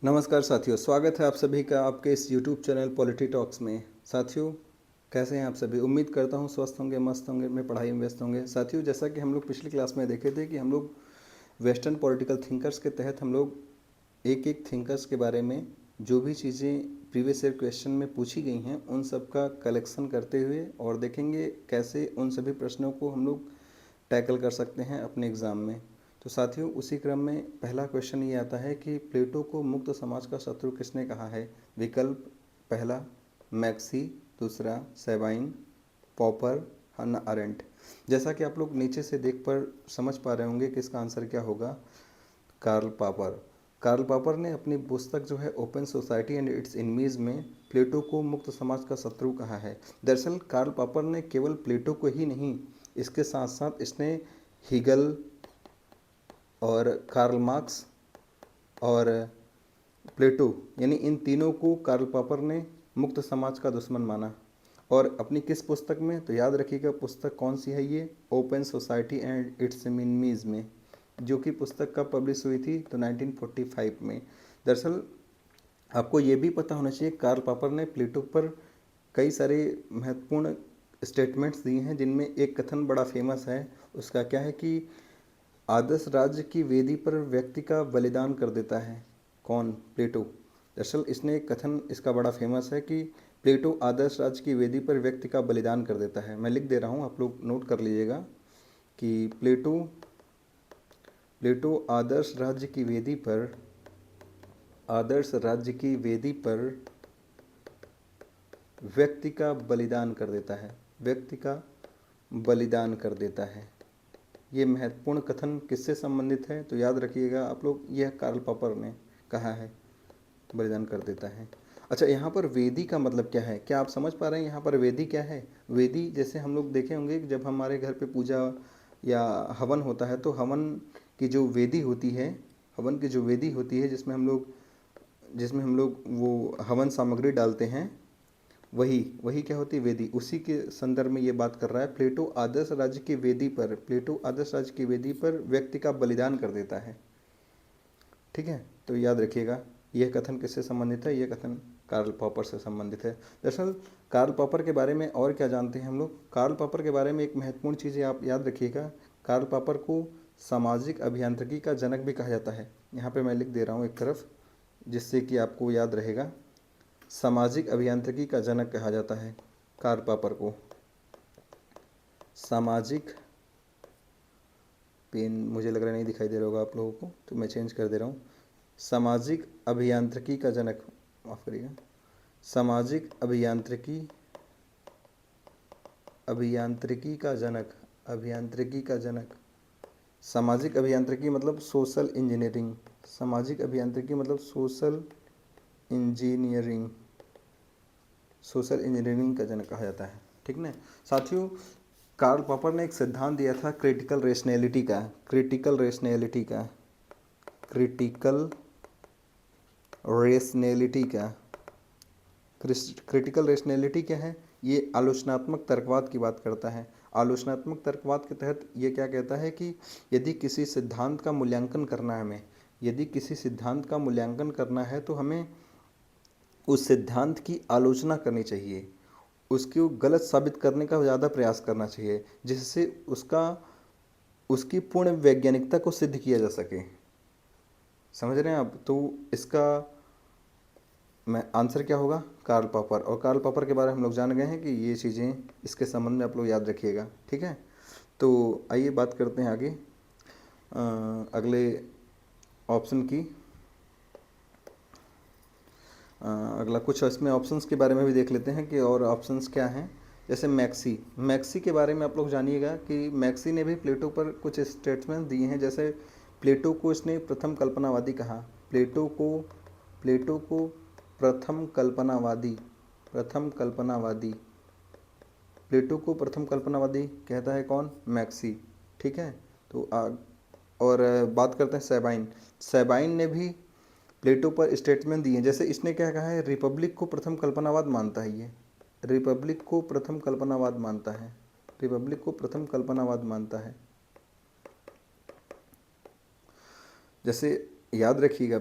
नमस्कार साथियों, स्वागत है आप सभी का आपके इस YouTube चैनल पॉलिटी टॉक्स में। साथियों, कैसे हैं आप सभी? उम्मीद करता हूं स्वस्थ होंगे, मस्त होंगे, में पढ़ाई में व्यस्त होंगे। साथियों, जैसा कि हम लोग पिछली क्लास में देखे थे कि हम लोग वेस्टर्न पॉलिटिकल थिंकर्स के तहत हम लोग एक एक थिंकर्स के बारे में जो भी चीज़ें प्रीवियस ईयर क्वेश्चन में पूछी गई हैं उन सब का कलेक्शन करते हुए और देखेंगे कैसे उन सभी प्रश्नों को हम लोग टैकल कर सकते हैं अपने एग्ज़ाम में। तो साथियों, उसी क्रम में पहला क्वेश्चन ये आता है कि प्लेटो को मुक्त समाज का शत्रु किसने कहा है? विकल्प पहला मैक्सी, दूसरा सेबाइन, पॉपर, हन्ना अरेंट। जैसा कि आप लोग नीचे से देख पर समझ पा रहे होंगे कि इसका आंसर क्या होगा, कार्ल पापर। कार्ल पापर ने अपनी पुस्तक जो है ओपन सोसाइटी एंड इट्स इनमीज में प्लेटो को मुक्त समाज का शत्रु कहा है। दरअसल कार्ल पापर ने केवल प्लेटो को ही नहीं, इसके साथ साथ इसने हीगल और कार्ल मार्क्स और प्लेटो यानी इन तीनों को कार्ल पापर ने मुक्त समाज का दुश्मन माना। और अपनी किस पुस्तक में? तो याद रखिएगा पुस्तक कौन सी है ये, open society and it's enemies में, जो कि पुस्तक कब पब्लिश हुई थी? तो 1945 में। दरअसल आपको ये भी पता होना चाहिए कार्ल पापर ने प्लेटो पर कई सारे महत्वपूर्ण स्टेटमेंट्स दिए हैं, जिनमें एक कथन बड़ा फेमस है। उसका क्या है कि आदर्श राज्य की वेदी पर व्यक्ति का बलिदान कर देता है। कौन? प्लेटो। दरअसल इसने एक कथन इसका बड़ा फेमस है कि प्लेटो आदर्श राज्य की वेदी पर व्यक्ति का बलिदान कर देता है। मैं लिख दे रहा हूँ, आप लोग नोट कर लीजिएगा कि प्लेटो आदर्श राज्य की वेदी पर व्यक्ति का बलिदान कर देता है। व्यक्ति का बलिदान कर देता है। ये महत्वपूर्ण कथन किससे संबंधित है? तो याद रखिएगा आप लोग, यह कार्ल पॉपर ने कहा है, बलिदान कर देता है। अच्छा, यहाँ पर वेदी का मतलब क्या है? क्या आप समझ पा रहे हैं यहाँ पर वेदी क्या है? वेदी जैसे हम लोग देखे होंगे कि जब हमारे घर पे पूजा या हवन होता है तो हवन की जो वेदी होती है, जिसमें हम लोग वो हवन सामग्री डालते हैं, वही वही क्या होती है? वेदी। उसी के संदर्भ में ये बात कर रहा है। प्लेटो आदर्श राज्य की वेदी पर व्यक्ति का बलिदान कर देता है। ठीक है, तो याद रखिएगा यह कथन किससे संबंधित है? यह कथन कार्ल पॉपर से संबंधित है। दरअसल कार्ल पॉपर के बारे में और क्या जानते हैं हम लोग? कार्ल पॉपर के बारे में एक महत्वपूर्ण चीज़ आप याद रखिएगा, कार्ल पॉपर को सामाजिक अभियांत्रिकी का जनक भी कहा जाता है। यहाँ पे मैं लिख दे रहा हूँ एक तरफ, जिससे कि आपको याद रहेगा। सामाजिक अभियांत्रिकी का जनक कहा जाता है कार्ल पॉपर को। सामाजिक, पेन मुझे लग रहा है नहीं दिखाई दे रहा होगा आप लोगों को, तो मैं चेंज कर दे रहा हूँ। सामाजिक अभियांत्रिकी का जनक, माफ करिएगा, सामाजिक अभियांत्रिकी का जनक, सामाजिक अभियांत्रिकी मतलब सोशल इंजीनियरिंग, सामाजिक अभियांत्रिकी मतलब सोशल इंजीनियरिंग का जनक कहा जाता है। ठीक ना साथियों, कार्ल पॉपर ने एक सिद्धांत दिया था क्रिटिकल रेशनैलिटी का। क्रिटिकल रेशनैलिटी क्या है? ये आलोचनात्मक तर्कवाद की बात करता है। आलोचनात्मक तर्कवाद के तहत ये क्या कहता है कि यदि किसी सिद्धांत का मूल्यांकन करना है तो हमें उस सिद्धांत की आलोचना करनी चाहिए, उसको गलत साबित करने का ज़्यादा प्रयास करना चाहिए, जिससे उसकी पूर्ण वैज्ञानिकता को सिद्ध किया जा सके। समझ रहे हैं आप? तो इसका मैं आंसर क्या होगा? Karl Popper. और कार्ल पॉपर के बारे में हम लोग जान गए हैं कि ये चीज़ें इसके संबंध में आप लोग याद रखिएगा। ठीक है, तो आइए बात करते हैं आगे अगले ऑप्शन की। अगला कुछ इसमें ऑप्शंस के बारे में भी देख लेते हैं कि और ऑप्शंस क्या हैं। जैसे मैक्सी के बारे में आप लोग जानिएगा कि मैक्सी ने भी प्लेटो पर कुछ स्टेटमेंट दिए हैं। जैसे प्लेटो को इसने प्रथम कल्पनावादी कहा। प्लेटो को प्रथम कल्पनावादी कहता है कौन? मैक्सी। ठीक है, तो और बात करते हैं सेबाइन ने भी प्लेटो पर स्टेटमेंट दिए। जैसे इसने क्या कहा है? रिपब्लिक को प्रथम कल्पनावाद मानता है। ये रिपब्लिक को प्रथम कल्पनावाद मानता है। जैसे याद रखिएगा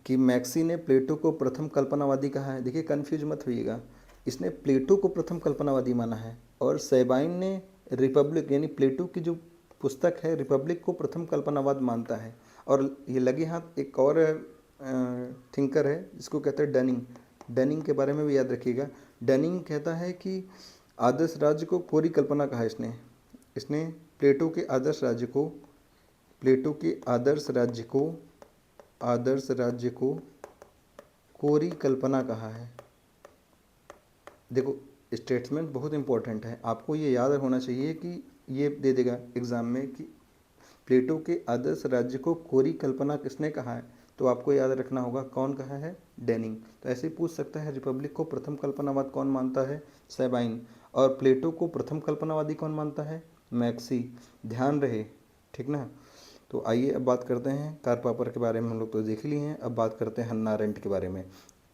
कि मैक्सी ने प्लेटो को प्रथम कल्पनावादी कहा है। देखिए कन्फ्यूज मत होइएगा, इसने प्लेटो को प्रथम कल्पनावादी माना है और सेबाइन ने रिपब्लिक यानी प्लेटो की जो पुस्तक है रिपब्लिक को प्रथम कल्पनावाद मानता है। और ये लगे हाथ एक और थिंकर है जिसको कहते हैं डनिंग। डनिंग के बारे में भी याद रखिएगा। डनिंग कहता है कि आदर्श राज्य को कोरी कल्पना कहा इसने। इसने प्लेटो के आदर्श राज्य को, प्लेटो के आदर्श राज्य को कोरी कल्पना कहा है। देखो स्टेटमेंट बहुत इंपॉर्टेंट है, आपको ये याद होना चाहिए कि ये दे देगा एग्जाम में कि प्लेटो के आदर्श राज्य को कोरी कल्पना किसने कहा है, तो आपको याद रखना होगा कौन कहा है, डेनिंग। तो ऐसे पूछ सकता है रिपब्लिक को प्रथम कल्पनावाद कौन मानता है, सेबाइन। और प्लेटो को प्रथम कल्पनावादी कौन मानता है, मैक्सी। ध्यान रहे, ठीक ना। तो आइए अब बात करते हैं कार्ल पॉपर के बारे में, हम लोग तो देख ही लिए हैं। अब बात करते हैं हन्ना अरेंट के बारे में।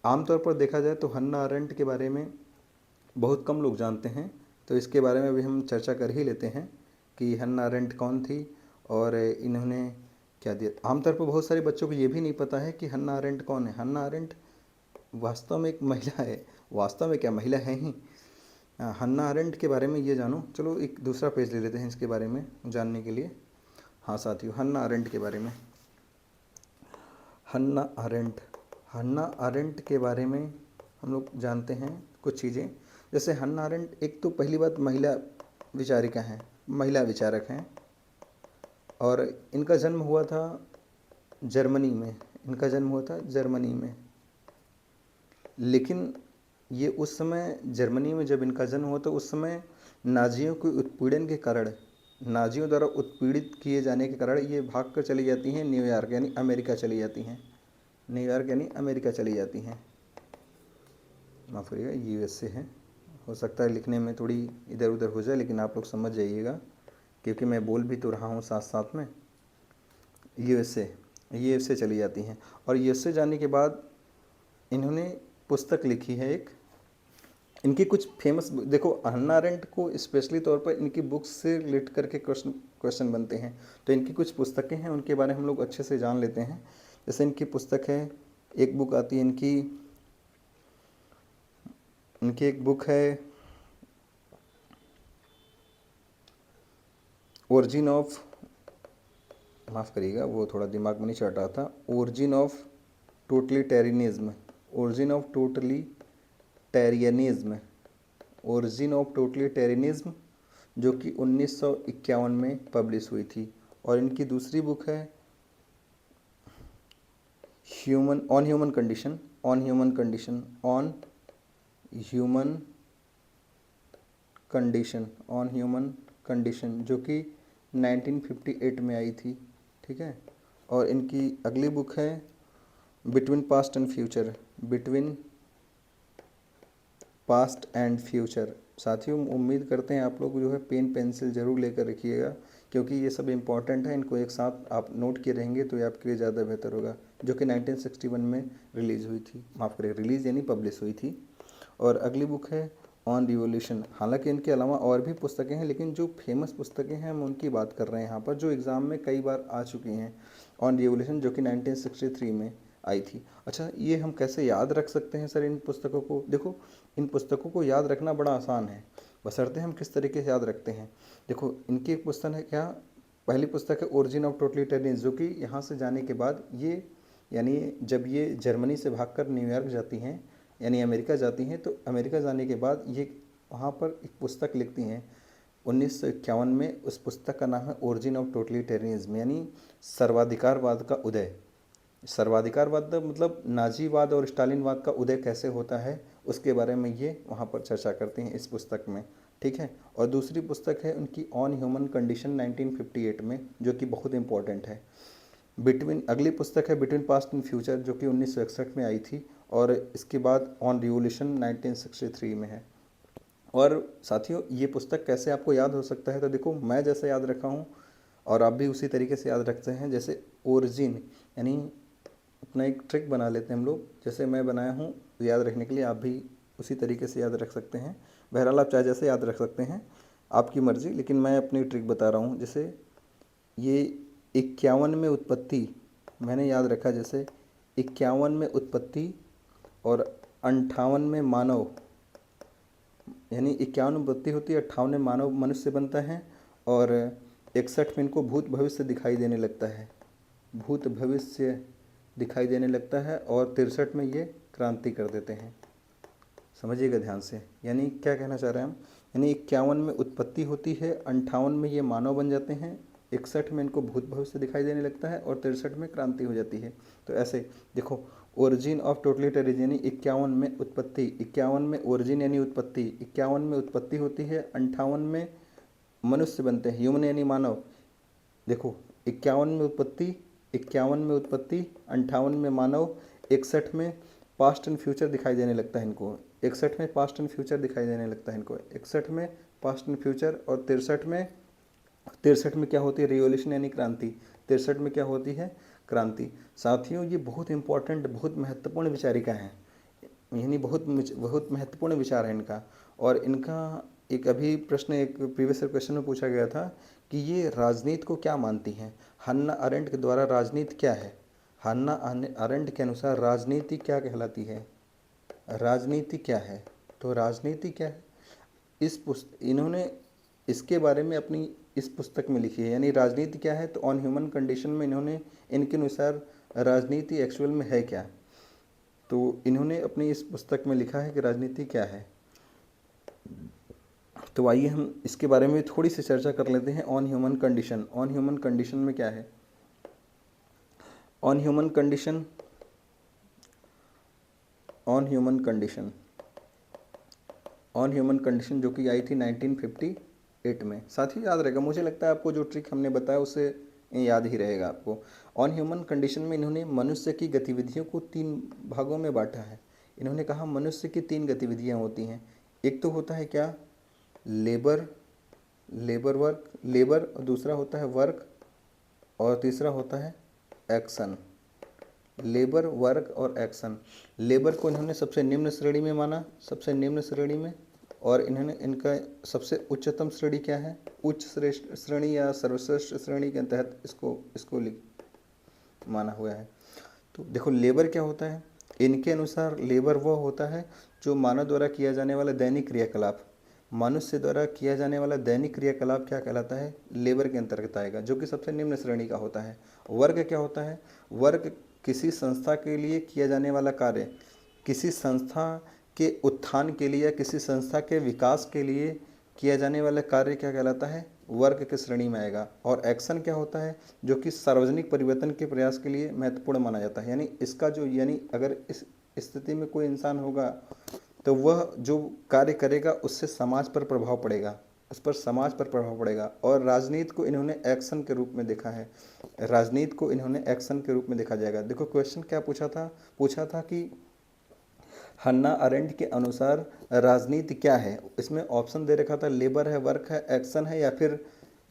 आमतौर पर देखा जाए तो हन्ना अरेंट के बारे में बहुत कम लोग जानते हैं, तो इसके बारे में भी हम चर्चा कर ही लेते हैं कि हन्ना अरेंट कौन थी और इन्होंने क्या दिया। आमतौर पर बहुत सारे बच्चों को ये भी नहीं पता है कि हन्ना अरेंट कौन है। हन्ना अरेंट वास्तव में एक महिला है, वास्तव में क्या महिला है ही। हन्ना अरेंट के बारे में ये जानो। चलो एक दूसरा पेज ले लेते हैं इसके बारे में जानने के लिए। हाँ साथियों, हन्ना अरेंट के बारे में, हन्ना अरेंट के बारे में हम लोग जानते हैं कुछ चीज़ें। जैसे हन्ना अरेंट एक तो पहली बात महिला विचारिका हैं, महिला विचारक हैं और इनका जन्म हुआ था जर्मनी में। इनका जन्म हुआ था जर्मनी में, लेकिन ये उस समय जर्मनी में जब इनका जन्म हुआ तो उस समय नाजियों के उत्पीड़न के कारण, नाजियों द्वारा उत्पीड़ित किए जाने के कारण ये भाग कर चली जाती हैं न्यूयॉर्क यानी अमेरिका चली जाती हैं। न्यूयॉर्क यानी अमेरिका चली जाती हैं, माफ़ करिएगा यूएसए है। हो सकता है लिखने में थोड़ी इधर उधर हो जाए, लेकिन आप लोग समझ जाइएगा क्योंकि मैं बोल भी तो रहा हूँ साथ साथ में। यूएसए चली जाती हैं और यूएसए जाने के बाद इन्होंने पुस्तक लिखी है एक। इनकी कुछ फेमस, देखो हन्ना अरेंट को स्पेशली तौर पर इनकी बुक्स से रिलेट करके क्वेश्चन बनते हैं, तो इनकी कुछ पुस्तकें हैं उनके बारे में हम लोग अच्छे से जान लेते हैं। जैसे इनकी पुस्तक है, एक बुक आती है इनकी एक बुक है ओरिजिन ऑफ, माफ़ करिएगा वो थोड़ा दिमाग में नहीं चढ़ रहा था, origin of totalitarianism, origin of totalitarianism, जो कि 1951 में पब्लिश हुई थी। और इनकी दूसरी बुक है ऑन ह्यूमन कंडीशन, जो कि 1958 में आई थी, ठीक है। और इनकी अगली बुक है बिटवीन पास्ट एंड फ्यूचर। साथियों उम्मीद करते हैं आप लोग जो है पेन पेंसिल ज़रूर लेकर रखिएगा, क्योंकि ये सब इम्पॉर्टेंट है। इनको एक साथ आप नोट किए रहेंगे तो ये आपके लिए ज़्यादा बेहतर होगा। जो कि 1961 में रिलीज़ हुई थी, माफ़ करिए रिलीज़ यानी पब्लिश हुई थी। और अगली बुक है ऑन रिवोल्यूशन। हालांकि इनके अलावा और भी पुस्तकें हैं, लेकिन जो फेमस पुस्तकें हैं हम उनकी बात कर रहे हैं यहाँ पर, जो एग्ज़ाम में कई बार आ चुकी हैं। ऑन रिवोल्यूशन जो कि 1963 में आई थी। अच्छा, ये हम कैसे याद रख सकते हैं सर इन पुस्तकों को? देखो इन पुस्तकों को याद रखना बड़ा आसान है, बशर्ते हम किस तरीके से याद रखते हैं। देखो इनकी एक पुस्तक है क्या, पहली पुस्तक है ओरिजिन ऑफ टोटलिटेरियनिज्म, जो कि यहाँ से जाने के बाद ये यानी जब ये जर्मनी से भागकर न्यूयॉर्क जाती हैं यानी अमेरिका जाती हैं, तो अमेरिका जाने के बाद ये वहाँ पर एक पुस्तक लिखती हैं 1951 में। उस पुस्तक का नाम है ओरिजिन ऑफ टोटलिटेरियनिज्म यानी सर्वाधिकारवाद का उदय। सर्वाधिकारवाद मतलब नाजीवाद और स्टालिनवाद का उदय कैसे होता है, उसके बारे में ये वहाँ पर चर्चा करते हैं इस पुस्तक में, ठीक है। और दूसरी पुस्तक है उनकी ऑन ह्यूमन कंडीशन 1958 में, जो कि बहुत इंपॉर्टेंट है। अगली पुस्तक है बिटवीन पास्ट एंड फ्यूचर, जो कि 1961 में आई थी। और इसके बाद ऑन रिवोल्यूशन 1963 में है। और साथियों ये पुस्तक कैसे आपको याद हो सकता है, तो देखो मैं जैसे याद रखा हूँ और आप भी उसी तरीके से याद रखते हैं। जैसे ओरिजिन यानी अपना एक ट्रिक बना लेते हैं हम लोग, जैसे मैं बनाया हूँ याद रखने के लिए, आप भी उसी तरीके से याद रख सकते हैं। बहरहाल आप चाहे जैसे याद रख सकते हैं, आपकी मर्ज़ी, लेकिन मैं अपनी ट्रिक बता रहा हूँ। जैसे ये 51 में उत्पत्ति मैंने याद रखा, जैसे 51 में उत्पत्ति और 58 में मानव, यानी 51 में उत्पत्ति होती है, 58 में मानव मनुष्य बनता है और 61 में इनको भूत भविष्य दिखाई देने लगता है, भूत भविष्य दिखाई देने लगता है और 63 में ये क्रांति कर देते हैं। समझिएगा ध्यान से, यानी क्या कहना चाह रहे हैं हम, यानी 51 में उत्पत्ति होती है, 58 में ये मानव बन जाते हैं, 61 में इनको भूत भविष्य दिखाई देने लगता है और 63 में क्रांति हो जाती है। तो ऐसे देखो, ओरिजिन ऑफ टोटलिटरिज्म यानी 51 में उत्पत्ति, 51 में ओरिजिन यानी उत्पत्ति, 51 में उत्पत्ति होती है, 58 में मनुष्य बनते हैं, ह्यूमन यानी मानव। देखो 51 में उत्पत्ति, 51 में उत्पत्ति, 58 में मानव, 61 में पास्ट एंड फ्यूचर दिखाई देने लगता है इनको, 61 में पास्ट एंड फ्यूचर दिखाई देने लगता है इनको, 61 में पास्ट एंड फ्यूचर और 63 में क्या होती है, रिवॉल्यूशन यानी क्रांति, 63 में क्या होती है, क्रांति। साथियों ये बहुत इंपॉर्टेंट, बहुत महत्वपूर्ण विचारिका हैं, यानी बहुत बहुत महत्वपूर्ण विचार है इनका। और इनका एक अभी प्रश्न, एक प्रीवियस क्वेश्चन में पूछा गया था कि ये राजनीति को क्या मानती हैं। हन्ना अरेंट के द्वारा राजनीति क्या है, हन्ना अरेंट के अनुसार राजनीति क्या कहलाती है, राजनीति क्या है, तो राजनीति क्या है, इन्होंने इसके बारे में अपनी इस पुस्तक में लिखी है, यानी राजनीति क्या है, तो ऑन ह्यूमन कंडीशन में इन्होंने इनके अनुसार राजनीति एक्चुअल में है क्या, तो इन्होंने अपनी इस पुस्तक में लिखा है कि राजनीति क्या है। तो आइए हम इसके बारे में थोड़ी सी चर्चा कर लेते हैं। On human condition, on human condition में क्या है, on human condition, on human condition, on human condition जो कि आई थी 1958 में। साथियों याद रहेगा, मुझे लगता है आपको जो ट्रिक हमने बताया उससे याद ही रहेगा आपको। ऑन ह्यूमन कंडीशन में इन्होंने मनुष्य की गतिविधियों को 3 भागों में बांटा है। इन्होंने कहा मनुष्य की 3 गतिविधियां होती हैं, एक तो होता है क्या, लेबर, वर्क, लेबर, और दूसरा होता है वर्क और तीसरा होता है एक्शन। लेबर, वर्क और एक्शन। लेबर को इन्होंने सबसे निम्न श्रेणी में माना, सबसे निम्न श्रेणी में, और इन्होंने इनका सबसे उच्चतम श्रेणी क्या है, उच्च श्रेष्ठ श्रेणी या सर्वश्रेष्ठ श्रेणी के तहत इसको माना हुआ है। तो देखो लेबर क्या होता है, इनके अनुसार लेबर वो होता है जो मानव द्वारा किया जाने वाला दैनिक क्रियाकलाप, मनुष्य द्वारा किया जाने वाला दैनिक क्रियाकलाप क्या कहलाता है, लेबर के अंतर्गत आएगा, जो कि सबसे निम्न श्रेणी का होता है। वर्क क्या होता है, वर्क किसी संस्था के लिए किया जाने वाला कार्य, किसी संस्था के उत्थान के लिए या किसी संस्था के विकास के लिए किया जाने वाला कार्य क्या कहलाता है, वर्क के श्रेणी में आएगा। और एक्शन क्या होता है, जो कि सार्वजनिक परिवर्तन के प्रयास के लिए महत्वपूर्ण माना जाता है, यानी इसका जो, यानी अगर इस स्थिति में कोई इंसान होगा तो वह जो कार्य करेगा उससे समाज पर प्रभाव पड़ेगा, उस पर समाज पर प्रभाव पड़ेगा। और राजनीति को इन्होंने एक्शन के रूप में देखा है, राजनीति को इन्होंने एक्शन के रूप में देखा जाएगा। देखो क्वेश्चन क्या पूछा था कि हन्ना अरेंट के अनुसार राजनीति क्या है, इसमें ऑप्शन दे रखा था लेबर है, वर्क है, एक्शन है, या फिर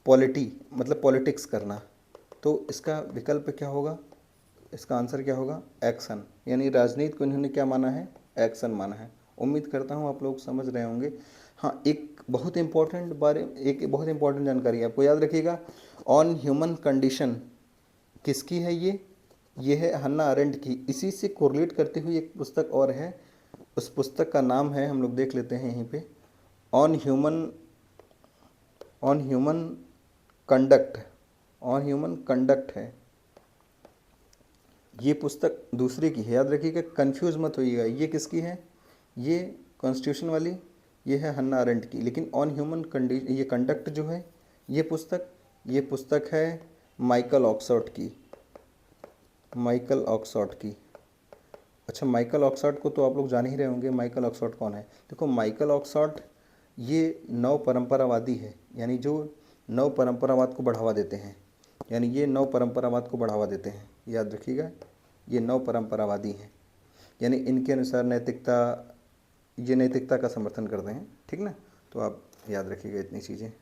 मतलब पॉलिटिक्स करना। तो इसका विकल्प क्या होगा, इसका आंसर क्या होगा, एक्शन, यानी राजनीति को इन्होंने क्या माना है, एक्शन माना है। उम्मीद करता हूँ आप लोग समझ रहे होंगे। हाँ, एक बहुत इंपॉर्टेंट जानकारी आपको याद रखिएगा, ऑन ह्यूमन कंडीशन किसकी है, ये है हन्ना अरेंट की। इसी से कोरिलेट करती हुई एक पुस्तक और है, उस पुस्तक का नाम है, हम लोग देख लेते हैं यहीं पे, on human conduct, on human conduct है। ये पुस्तक दूसरे की है, याद रखिएगा, कंफ्यूज मत होइएगा, ये किसकी है, ये कॉन्स्टिट्यूशन वाली, ये है हन्ना अरेंट की। लेकिन ऑन ह्यूमन कंडीशन, ये कंडक्ट जो है, ये पुस्तक है माइकल ऑक्सफोर्ड की। अच्छा, माइकल ऑक्सफोर्ड को तो आप लोग जान ही रहे होंगे, माइकल ऑक्सफोर्ड कौन है। देखो माइकल ऑक्सफोर्ड ये नव परंपरावादी है, यानी जो नव परंपरावाद को बढ़ावा देते हैं, यानी ये नव परंपरावाद को बढ़ावा देते हैं, याद रखिएगा, ये नव परंपरावादी हैं, यानी इनके अनुसार नैतिकता का समर्थन करते हैं, ठीक ना। तो आप याद रखिएगा इतनी चीज़ें।